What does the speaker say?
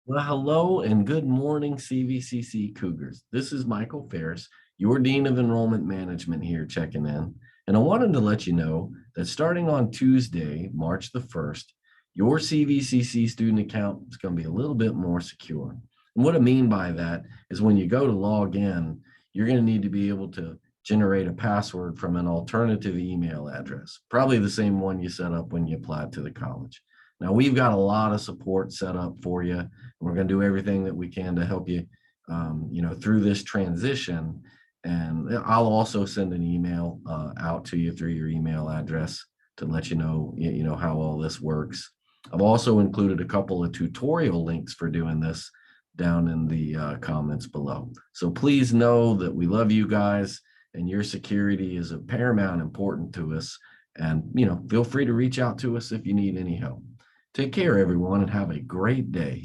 Well, hello and good morning, CVCC Cougars. This is Michael Farris, your Dean of Enrollment Management here checking in. And I wanted to let you know that starting on Tuesday, March the 1st, your CVCC student account is going to be a little bit more secure. And what I mean by that is when you go to log in, you're going to need to be able to generate a password from an alternative email address, probably the same one you set up when you applied to the college. Now, we've got a lot of support set up for you. We're going to do everything that we can to help you, through this transition. And I'll also send an email out to you through your email address to let you know, how all this works. I've also included a couple of tutorial links for doing this down in the comments below. So please know that we love you guys and your security is of paramount importance to us. And, feel free to reach out to us if you need any help. Take care, everyone, and have a great day.